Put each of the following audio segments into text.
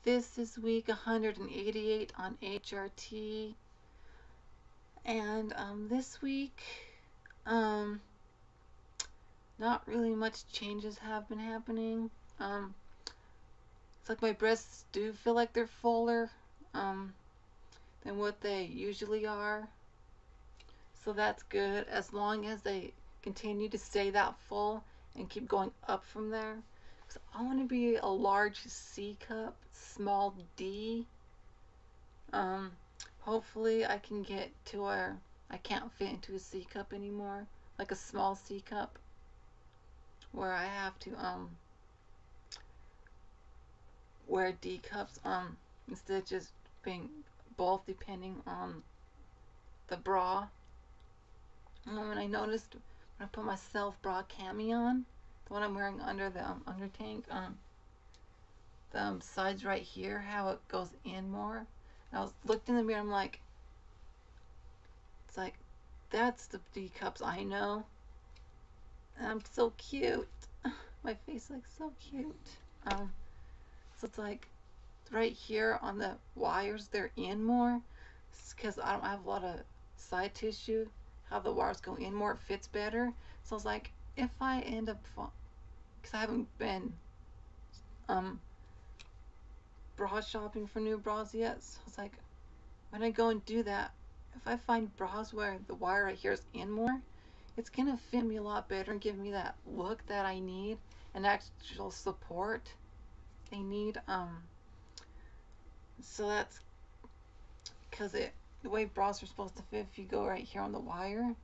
this week 188 on HRT. And this week, um, not really much changes have been happening. It's like my breasts do feel like they're fuller than what they usually are. So that's good as long as they continue to stay that full and keep going up from there. So I want to be a large C cup, small D. Um, Hopefully I can get to where I can't fit into a C cup anymore, like a small C cup, where I have to wear D cups instead of just being both depending on the bra. And I noticed when I put my self bra cami on, the one I'm wearing under the under tank, the sides right here, how it goes in more. And I was looked in the mirror, I'm like, it's like, that's the D cups I know. And I'm so cute. My face like so cute. So it's like right here on the wires, they're in more. It's because I don't have a lot of side tissue. How the wires go in more, it fits better. So I was like, if I end up, because I haven't been bra shopping for new bras yet. So I was like, when I go and do that, if I find bras where the wire right here is in more, it's gonna fit me a lot better and give me that look that I need and actual support they need. So that's because the way bras are supposed to fit, if you go right here on the wire,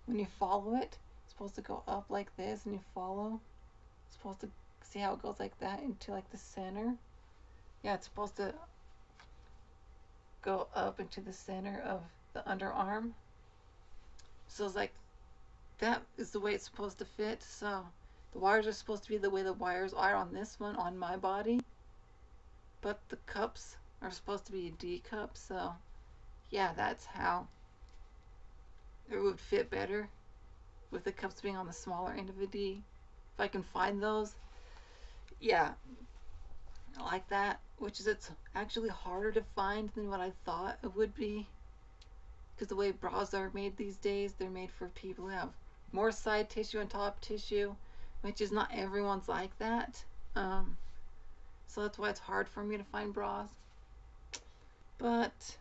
when you follow it, it's supposed to go up like this, and you follow, it's supposed to see how it goes like that into like the center. Yeah, it's supposed to go up into the center of the underarm. So it's like that is the way it's supposed to fit. So the wires are supposed to be the way the wires are on this one on my body, but the cups are supposed to be a D cup. So yeah, that's how it would fit better with the cups being on the smaller end of a D. If I can find those, yeah, I like that. Which is, it's actually harder to find than what I thought it would be, because the way bras are made these days, they're made for people who have more side tissue and top tissue, which is not everyone's like that. So that's why it's hard for me to find bras, but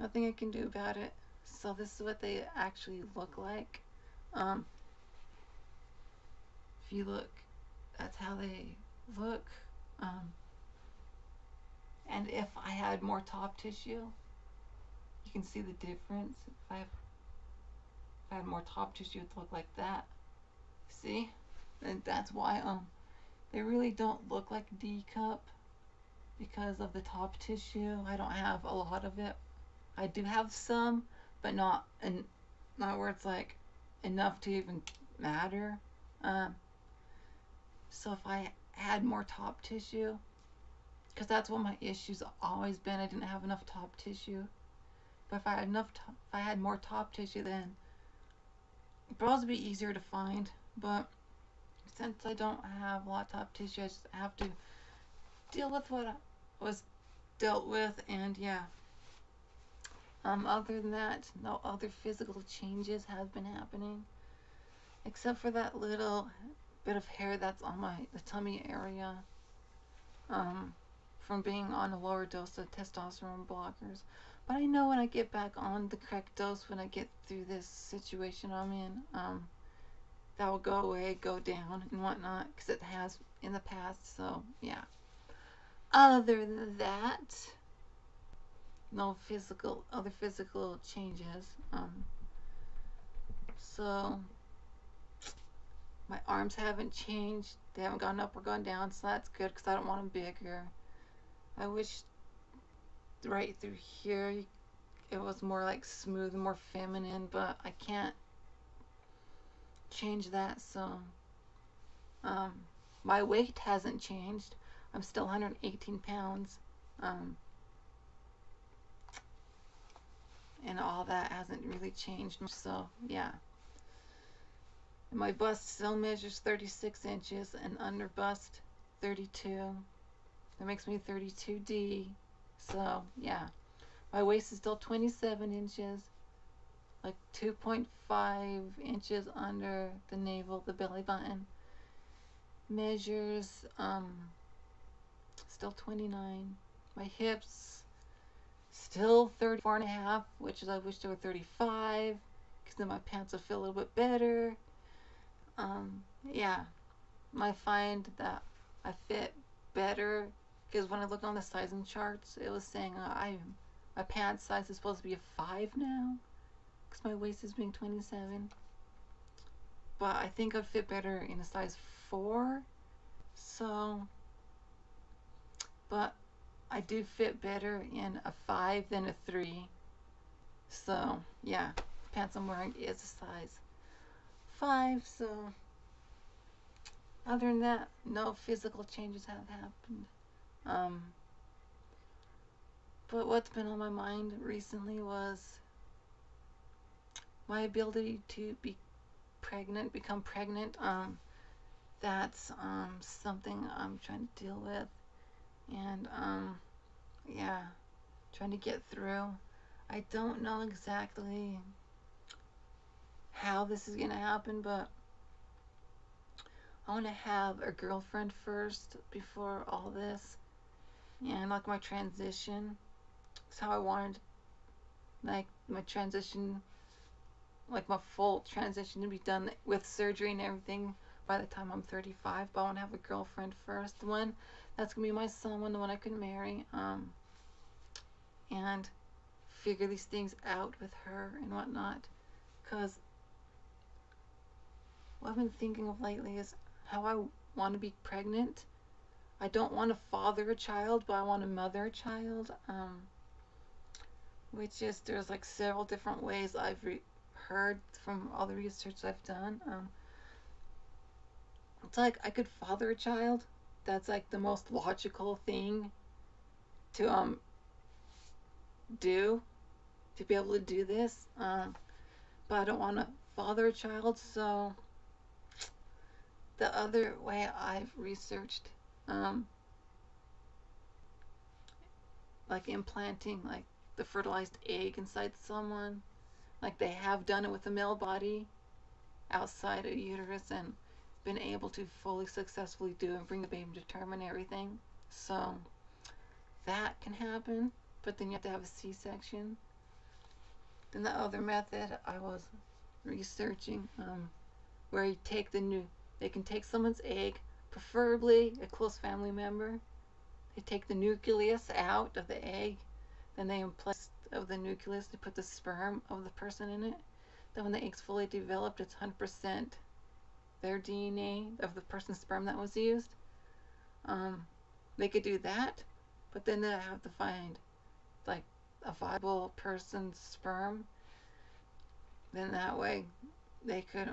nothing I can do about it. So this is what they actually look like. If you look, that's how they look. And if I had more top tissue, you can see the difference. If I had more top tissue, it would look like that. See? And that's why they really don't look like D cup, because of the top tissue. I don't have a lot of it. I do have some, but not where it's like enough to even matter. So if I had more top tissue, because that's what my issue's always been, I didn't have enough top tissue. But if I had if I had more top tissue, then bras would be easier to find. But since I don't have a lot of top tissue, I just have to deal with what I was dealt with. And yeah, other than that, no other physical changes have been happening, except for that little bit of hair that's on the tummy area, from being on a lower dose of testosterone blockers. But I know when I get back on the correct dose, when I get through this situation I'm in, that will go away, go down, and whatnot, because it has in the past. So yeah. Other than that, no other physical changes. So my arms haven't changed. They haven't gone up or gone down, so that's good, because I don't want them bigger. I wish right through here it was more like smooth and more feminine, but I can't change that. So my weight hasn't changed. I'm still 118 pounds, and all that hasn't really changed. So yeah, and my bust still measures 36 inches, and under bust 32, That makes me 32D. So, yeah. My waist is still 27 inches, like 2.5 inches under the navel, the belly button. Measures, still 29. My hips, still 34 and a half, which is I wish they were 35, because then my pants will feel a little bit better. Yeah, I find that I fit better, because when I look on the sizing charts, it was saying my pants size is supposed to be a 5 now, because my waist is being 27. But I think I fit better in a size 4. So, but I do fit better in a 5 than a 3. So, yeah, the pants I'm wearing is a size 5. So, other than that, no physical changes have happened. But what's been on my mind recently was my ability to become pregnant. That's something I'm trying to deal with, and yeah, trying to get through. I don't know exactly how this is gonna happen, but I want to have a girlfriend first before all this, and like my transition. That's how I wanted, like my transition, like my full transition to be done with surgery and everything by the time I'm 35. But I want to have a girlfriend first, the one that's gonna be my someone, the one I can marry, and figure these things out with her and whatnot. Cause what I've been thinking of lately is how I want to be pregnant. I don't want to father a child, but I want to mother a child. Which is, there's like several different ways I've heard from all the research I've done. It's like I could father a child. That's like the most logical thing to do, to be able to do this. But I don't want to father a child, so the other way I've researched, like implanting like the fertilized egg inside someone, like they have done it with the male body outside a uterus and been able to fully successfully do and bring the baby to term and everything. So that can happen, but then you have to have a C-section. Then the other method I was researching, where you take they can take someone's egg, preferably a close family member. They take the nucleus out of the egg, then they implant of the nucleus to put the sperm of the person in it. Then when the egg's fully developed, it's 100% their DNA of the person's sperm that was used. They could do that, but then they have to find like a viable person's sperm. Then that way they could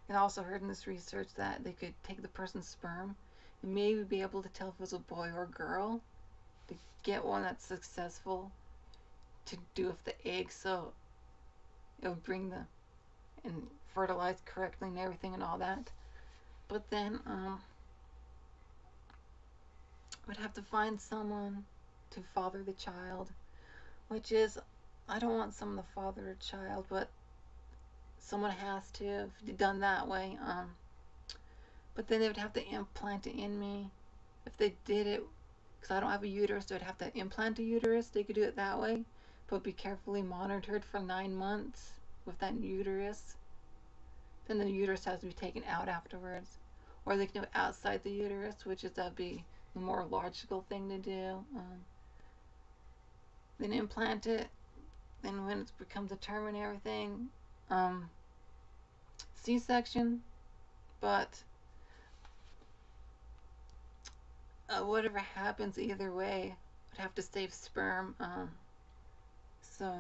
and I also heard in this research that they could take the person's sperm and maybe be able to tell if it was a boy or a girl, to get one that's successful to do with the egg, so it would bring the and fertilize correctly and everything and all that. But then would have to find someone to father the child, which is, I don't want someone to father a child, but someone has to if done that way. But then they would have to implant it in me if they did it, because I don't have a uterus. They would have to implant a uterus. They could do it that way, but be carefully monitored for 9 months with that uterus. Then the uterus has to be taken out afterwards, or they can do it outside the uterus, which is that'd be the more logical thing to do. Then implant it. Then when it becomes a term and everything, C-section. But whatever happens either way, would have to save sperm. So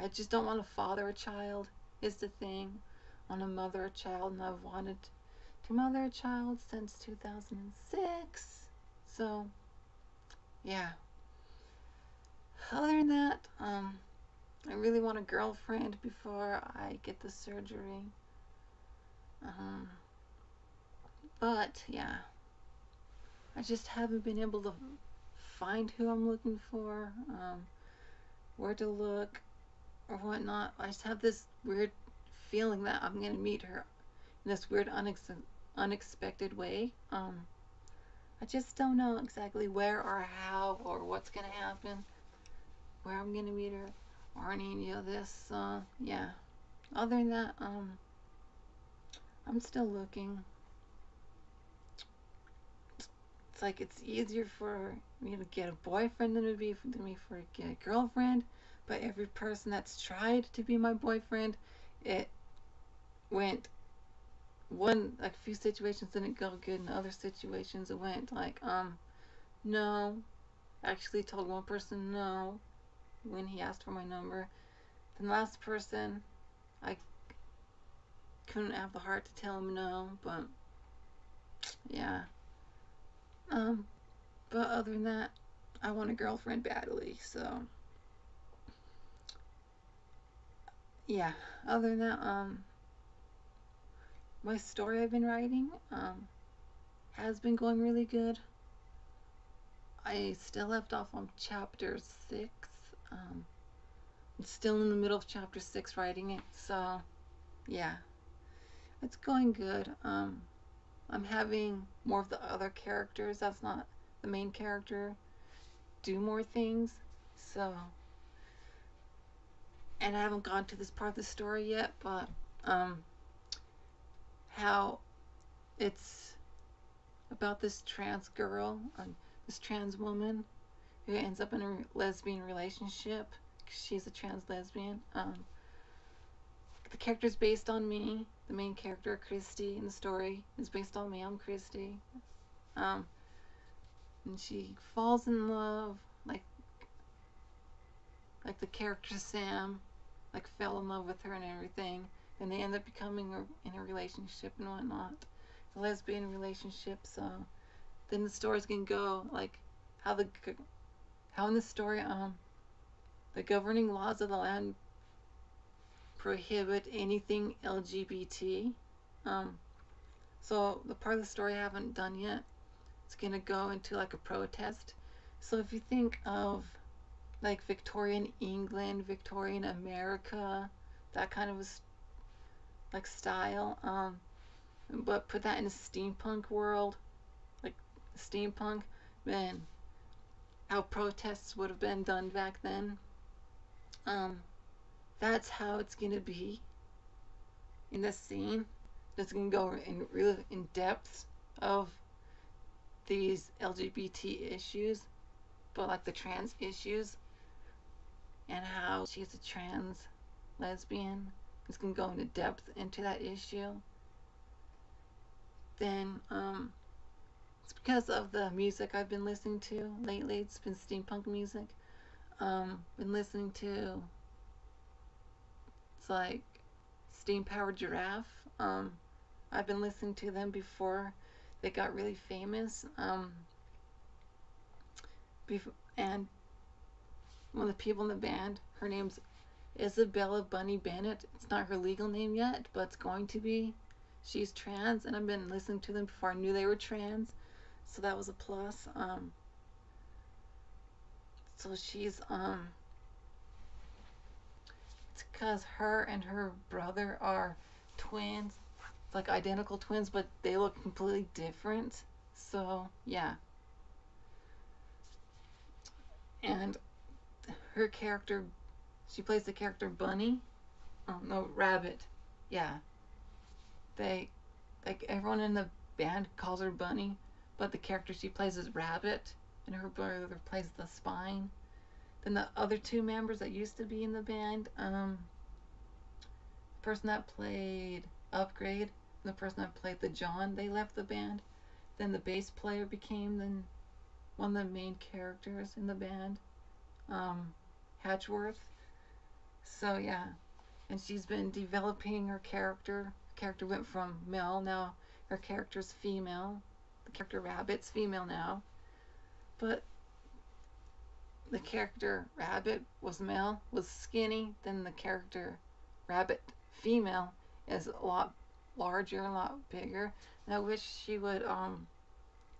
I just don't want to father a child is the thing. I want to mother a child, and I've wanted to mother a child since 2006. So yeah. Other than that, I really want a girlfriend before I get the surgery. But yeah, I just haven't been able to find who I'm looking for, where to look, or whatnot. I just have this weird feeling that I'm gonna meet her in this weird, unexpected way. I just don't know exactly where or how or what's gonna happen, where I'm gonna meet her, or any of this. Yeah. Other than that, I'm still looking. It's like it's easier for me to get a boyfriend than it would be for me to get a girlfriend. But every person that's tried to be my boyfriend, it went one like a few situations didn't go good. In other situations, it went like no. Actually, told one person no when he asked for my number. Then the last person, I couldn't have the heart to tell him no. But yeah. Um. But other than that, I want a girlfriend badly. So yeah. Other than that, my story I've been writing has been going really good. I still left off on chapter 6. Um, I'm still in the middle of chapter 6 writing it, so yeah, it's going good. I'm having more of the other characters, that's not the main character, do more things, so, and I haven't gone to this part of the story yet, but how it's about this trans girl, this trans woman who ends up in a lesbian relationship. She's a trans lesbian. The character's based on me. The main character, Christy, in the story is based on me. I'm Christy. And she falls in love, like the character Sam, like fell in love with her and everything. And they end up becoming in a relationship and whatnot, a lesbian relationship. So then the story's gonna go like how in the story the governing laws of the land prohibit anything LGBT. So the part of the story I haven't done yet, it's gonna go into like a protest. So if you think of like Victorian England, Victorian America, that kind of like style, but put that in a steampunk world, like steampunk, then how protests would have been done back then. That's how it's gonna be in this scene. It's gonna go in real in depth of these LGBT issues, but like the trans issues and how she's a trans lesbian. It's gonna go into depth into that issue. Then it's because of the music I've been listening to lately. It's been steampunk music. Been listening to it's like Steam Powered Giraffe. I've been listening to them before they got really famous. And one of the people in the band, her name's Isabella Bunny Bennett. It's not her legal name yet, but it's going to be. She's trans, and I've been listening to them before I knew they were trans, so that was a plus. So she's it's because her and her brother are twins, like identical twins, but they look completely different. So yeah, and her character, she plays the character Bunny. No, Rabbit. Yeah, they like everyone in the band calls her Bunny, but the character she plays is Rabbit, and her brother plays the Spine. Then the other two members that used to be in the band, the person that played Upgrade and the person that played the John, they left the band. Then the bass player became one of the main characters in the band, Hatchworth. So yeah, and she's been developing her character. Her character went from male, now her character's female. The character Rabbit's female now, but the character Rabbit was male, was skinny. Then the character Rabbit female is a lot larger, a lot bigger. And I wish she would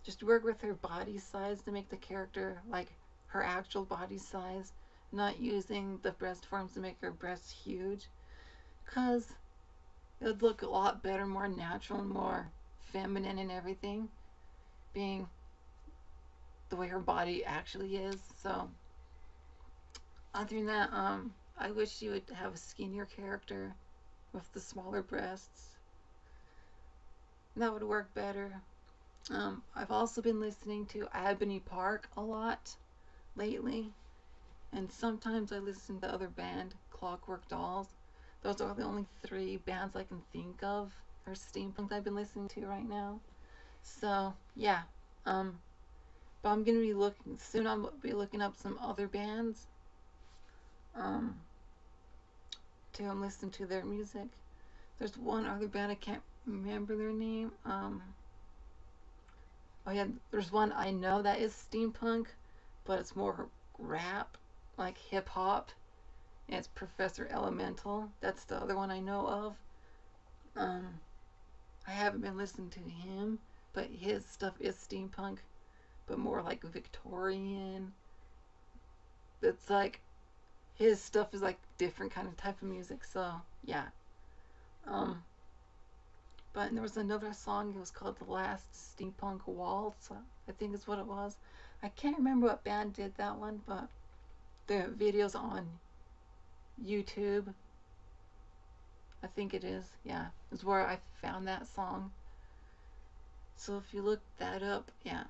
just work with her body size to make the character like her actual body size, not using the breast forms to make her breasts huge, because it would look a lot better, more natural, and more feminine and everything, being the way her body actually is. So other than that, I wish she would have a skinnier character with the smaller breasts. That would work better. I've also been listening to Ebony Park a lot lately, and sometimes I listen to the other band, Clockwork Dolls. Those are the only three bands I can think of or steampunk I've been listening to right now. So yeah, but I'm gonna be looking soon. I'll be looking up some other bands um, to listen to their music. There's one other band I can't remember their name. Oh yeah, there's one I know that is steampunk, but it's more rap, like hip hop. And it's Professor Elemental. That's the other one I know of. I haven't been listening to him, but his stuff is steampunk, but more like Victorian. It's like his stuff is like different kind of type of music. So yeah. But there was another song. It was called "The Last Steampunk Waltz." I think is what it was. I can't remember what band did that one, but the video's on YouTube. I think it is. Yeah, is where I found that song. So if you look that up, yeah,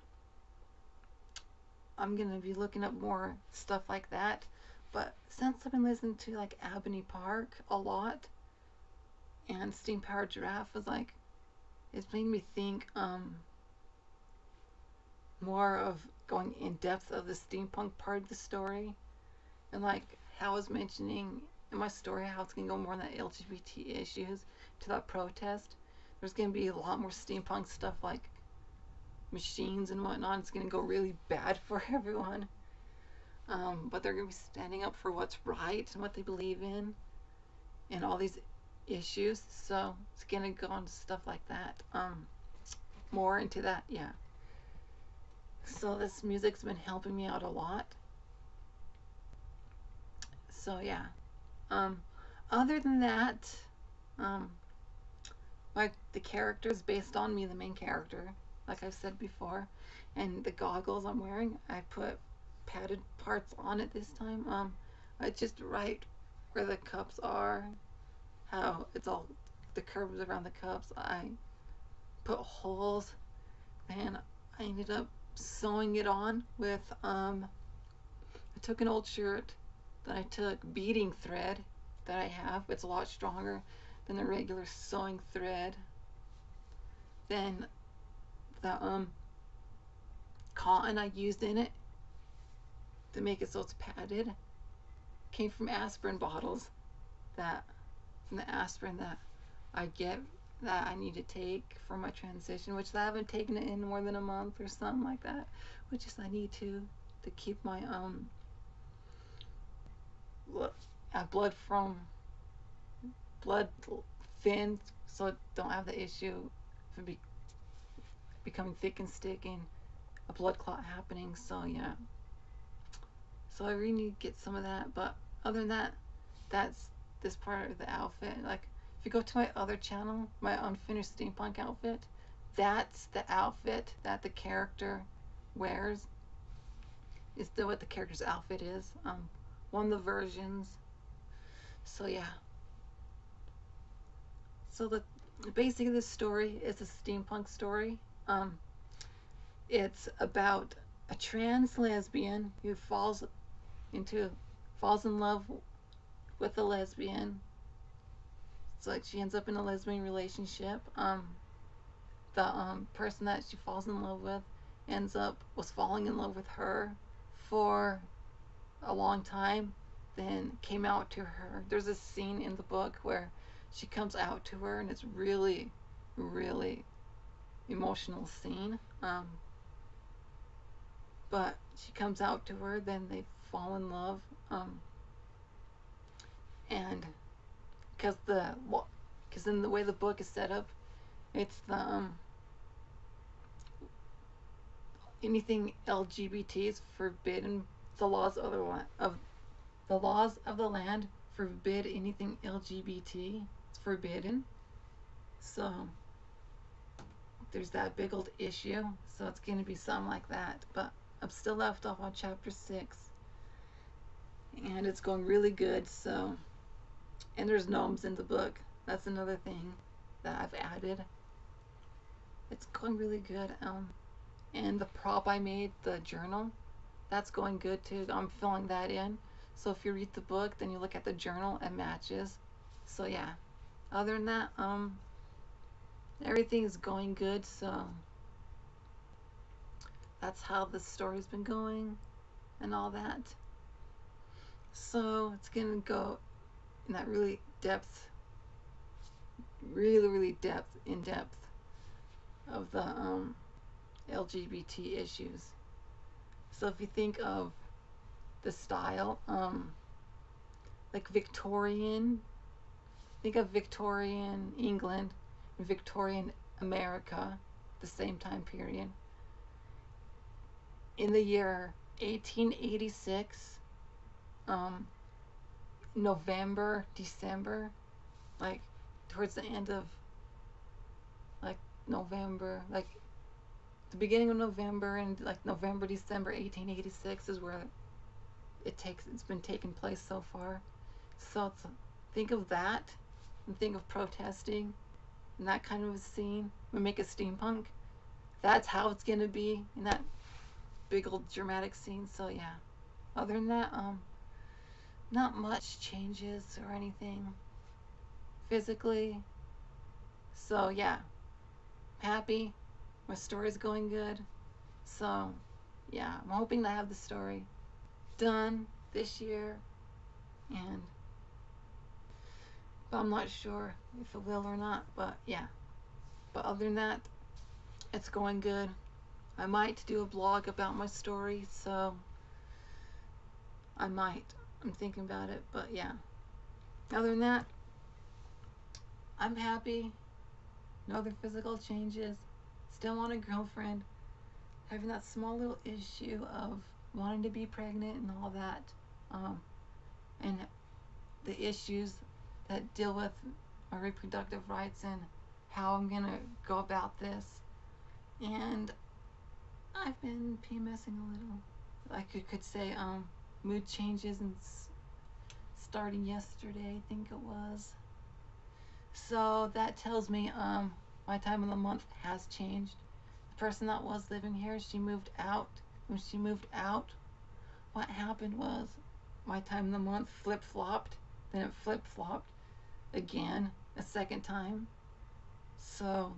I'm gonna be looking up more stuff like that. But since I've been listening to like Ebony Park a lot, and Steam Powered Giraffe was like, it's made me think more of going in depth of the steampunk part of the story, and like how I was mentioning in my story how it's gonna go more on the LGBT issues to that protest. There's gonna be a lot more steampunk stuff like machines and whatnot. It's gonna go really bad for everyone. But they're gonna be standing up for what's right and what they believe in, and all these issues. So it's gonna go on stuff like that. More into that, yeah. So this music's been helping me out a lot. So yeah. Other than that, like the character is based on me, the main character, like I've said before, and the goggles I'm wearing, I put padded parts on it this time. I just write where the cups are, how it's all the curves around the cups. I put holes, and I ended up sewing it on with I took an old shirt, then I took beading thread that I have. It's a lot stronger than the regular sewing thread. Then the cotton I used in it to make it so it's padded came from aspirin bottles, that from the aspirin that I get that I need to take for my transition, which I haven't taken it in more than a month or something like that, which is I need to keep my blood thin, so I don't have the issue of becoming thick and sticking, a blood clot happening. So yeah, so I really need to get some of that. But other than that, that's this part of the outfit. Like if you go to my other channel, my unfinished steampunk outfit, that's the outfit that the character wears. Is what the character's outfit is. One of the versions. So yeah. So basically this story is a steampunk story. It's about a trans lesbian who falls in love with a lesbian. It's like she ends up in a lesbian relationship. The person that she falls in love with was falling in love with her for a long time, then came out to her. There's a scene in the book where she comes out to her, and it's really, really emotional scene. But she comes out to her, then they fall in love, and because in the way the book is set up, It's the anything LGBT is forbidden. The laws of the laws of the land forbid anything LGBT. It's forbidden. So there's that big old issue. So it's going to be something like that. But I'm still left off on chapter 6, and it's going really good. So, and there's gnomes in the book. That's another thing that I've added. It's going really good. And the prop I made, the journal, that's going good too. I'm filling that in. So if you read the book, then you look at the journal, it matches. So yeah. Other than that, everything is going good. So that's how the story's been going and all that. So it's gonna go in that really depth, really in depth of the LGBT issues. So if you think of the style, like Victorian, think of Victorian England and Victorian America, the same time period. In the year 1886, November, December, like towards the end of like November, like the beginning of November and like November, December 1886 is where it's been taking place so far. So think of that and think of protesting and that kind of a scene. We make a steampunk. That's how it's gonna be in that big old dramatic scene. So yeah. Other than that, not much changes or anything physically. So yeah, happy. My story's going good. So yeah, I'm hoping to have the story done this year, and but I'm not sure if it will or not. But yeah. But other than that, it's going good. I might do a blog about my story, so I might. I'm thinking about it, but yeah. Other than that, I'm happy. No other physical changes. Still want a girlfriend. Having that small little issue of wanting to be pregnant and all that. And the issues that deal with my reproductive rights and how I'm going to go about this. And I've been PMSing a little. I could say mood changes and starting yesterday, I think it was. So that tells me my time of the month has changed. The person that was living here, she moved out. When she moved out, what happened was my time of the month flip-flopped. Then it flip-flopped again a second time. So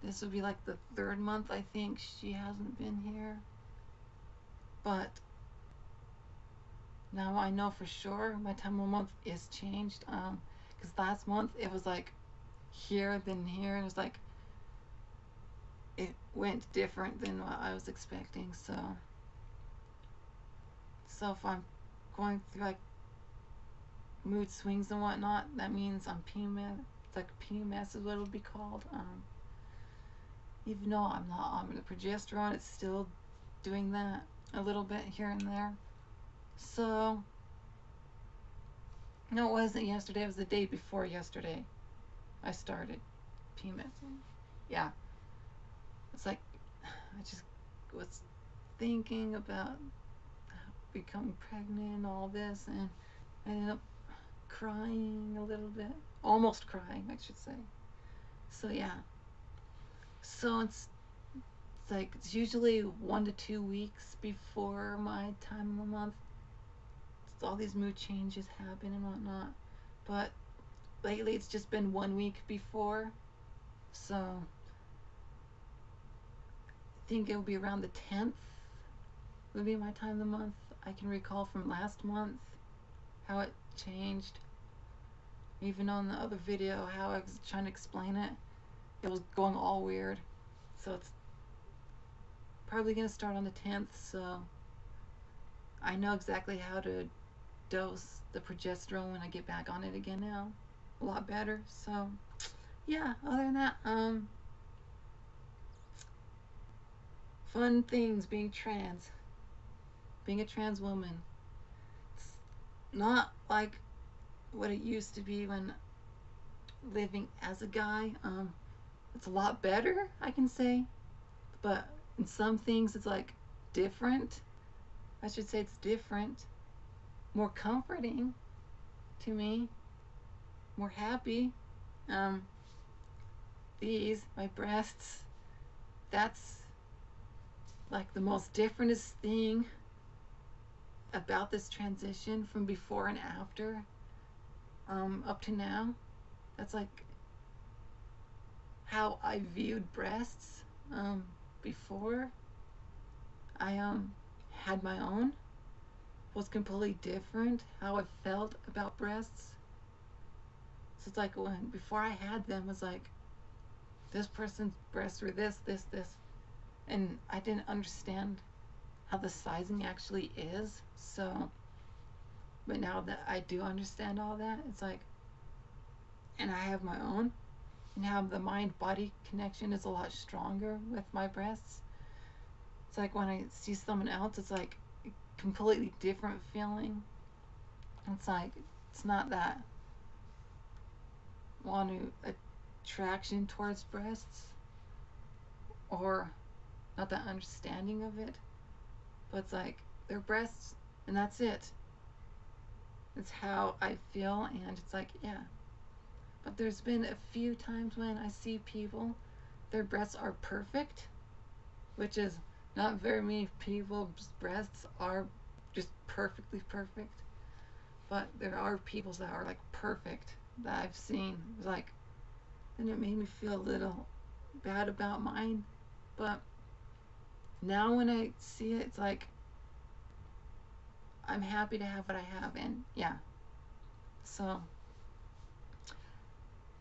this would be like the third month I think she hasn't been here. But now I know for sure my time of the month is changed. Because last month it was like here then here, and it was like it went different than what I was expecting. So if I'm going through like mood swings and whatnot, that means I'm PMS. It's like PMS is what it would be called. Even though I'm not on the progesterone, it's still doing that a little bit here and there. So no, it wasn't yesterday. It was the day before yesterday. I started PMSing. Yeah, it's like I just was thinking about becoming pregnant and all this, and I ended up crying a little bit, almost crying, I should say. So yeah, so it's like it's usually 1 to 2 weeks before my time of the month. It's all these mood changes happen and whatnot, but lately it's just been 1 week before. So I think it will be around the 10th would be my time of the month. I can recall from last month how it changed. Even on the other video, how I was trying to explain it, it was going all weird. So it's probably going to start on the 10th, so I know exactly how to dose the progesterone when I get back on it again now. A lot better. So yeah, other than that, fun things being a trans woman. It's not like what it used to be when living as a guy. It's a lot better, I can say, but in some things it's like different. I should say it's different, more comforting to me, more happy. Um, my breasts, that's like the most differentest thing about this transition from before and after, up to now. That's like how I viewed breasts, before I had my own was completely different. How I felt about breasts. So it's like when before I had them was like this person's breasts were this, and I didn't understand how the sizing actually is. So, but now that I do understand all that, it's like, and I have my own, and how the mind-body connection is a lot stronger with my breasts. It's like when I see someone else, it's like a completely different feeling. It's like it's not that want to attraction towards breasts, or not that understanding of it, but it's like they're breasts and that's it. It's how I feel, and it's like, yeah. But there's been a few times when I see people, their breasts are perfect, which is not very many people's breasts are just perfectly perfect. But there are people that are like perfect that I've seen. It's like, and it made me feel a little bad about mine. But now when I see it, it's like I'm happy to have what I have, and yeah. So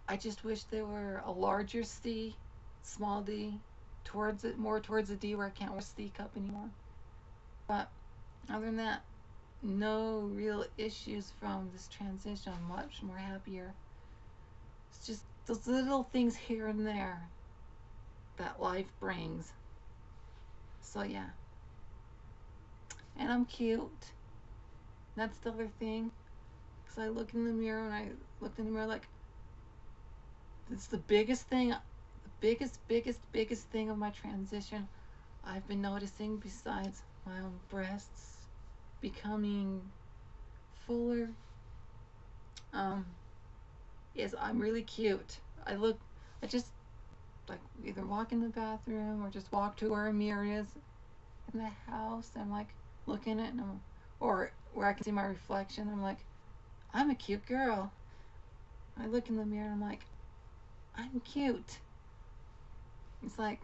I just wish there were a larger C, small D, towards it, more towards the D where I can't wear a C cup anymore. But other than that, no real issues from this transition. I'm much more happier. It's just those little things here and there that life brings. So yeah. And I'm cute. That's the other thing. Because I look in the mirror and I looked in the mirror like, it's the biggest thing, the biggest thing of my transition I've been noticing, besides my own breasts becoming fuller, is I'm really cute. I just like either walk in the bathroom or just walk to where a mirror is in the house. I'm like looking at it, or where I can see my reflection. I'm like, I'm a cute girl. I look in the mirror and I'm like, I'm cute. It's like,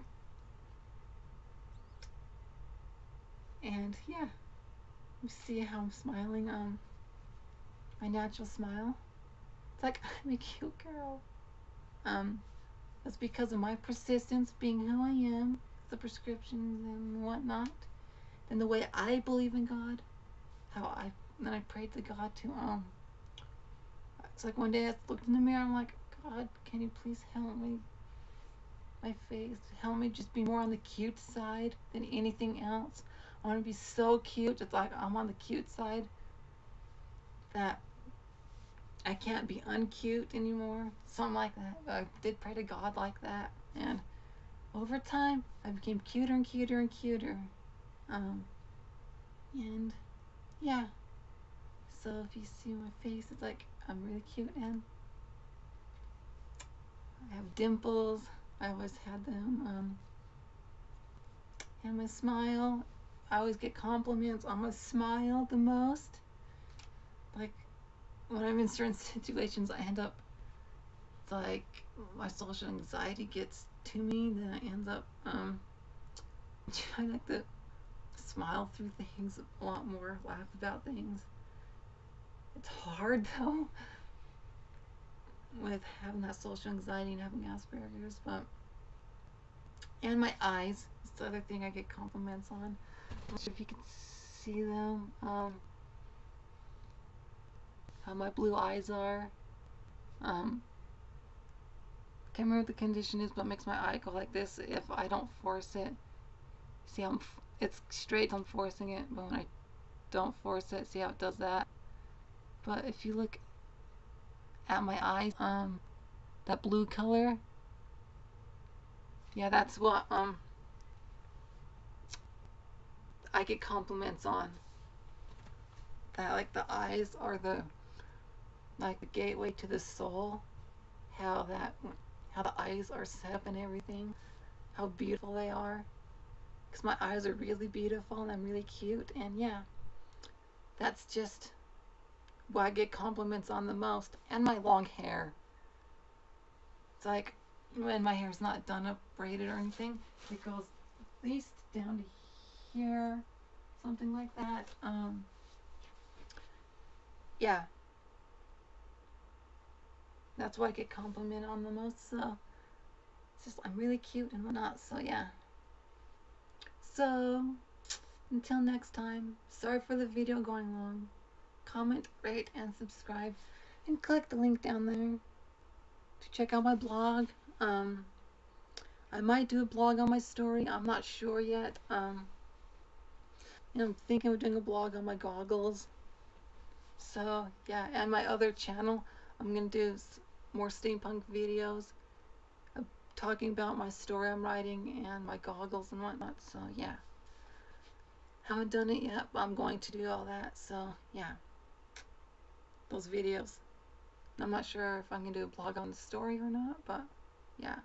and yeah, you see how I'm smiling, my natural smile. It's like, I'm a cute girl. That's because of my persistence being who I am, the prescriptions and whatnot, and the way I believe in God. Then I prayed to God to, it's like one day I looked in the mirror, I'm like, God, can you please help me? My face, help me just be more on the cute side than anything else. I want to be so cute. It's like I'm on the cute side that I can't be uncute anymore. Something like that. I did pray to God like that, and over time I became cuter and cuter and cuter. And yeah. So if you see my face, it's like I'm really cute, and I have dimples. I always had them. And my smile, I always get compliments on my smile the most. Like when I'm in certain situations, I end up, it's like my social anxiety gets to me, then I end up trying like to smile through things a lot more, laugh about things. It's hard though with having that social anxiety and having Asperger's, but and my eyes. It's the other thing I get compliments on. I'm not sure if you can see them. How my blue eyes are. can't remember what the condition is, but it makes my eye go like this if I don't force it. See how it's straight, I'm forcing it, but when I don't force it, see how it does that? But if you look at my eyes, that blue color, yeah, that's what I get compliments on. That like the eyes are the like the gateway to the soul. How the eyes are set up and everything. How beautiful they are. Because my eyes are really beautiful and I'm really cute, and yeah, that's just what I get compliments on the most. And my long hair. It's like when my hair's not done up, braided or anything, it goes at least down to here, something like that. Yeah, that's why I get complimented on the most. So it's just I'm really cute and whatnot. So yeah. So until next time, sorry for the video going long. Comment, rate, and subscribe, and click the link down there to check out my blog. I might do a blog on my story. I'm not sure yet. I'm thinking of doing a blog on my goggles. So yeah, and my other channel, I'm gonna do more steampunk videos talking about my story I'm writing and my goggles and whatnot. So yeah, haven't done it yet, but I'm going to do all that. So yeah, those videos. I'm not sure if I'm gonna do a blog on the story or not, but yeah.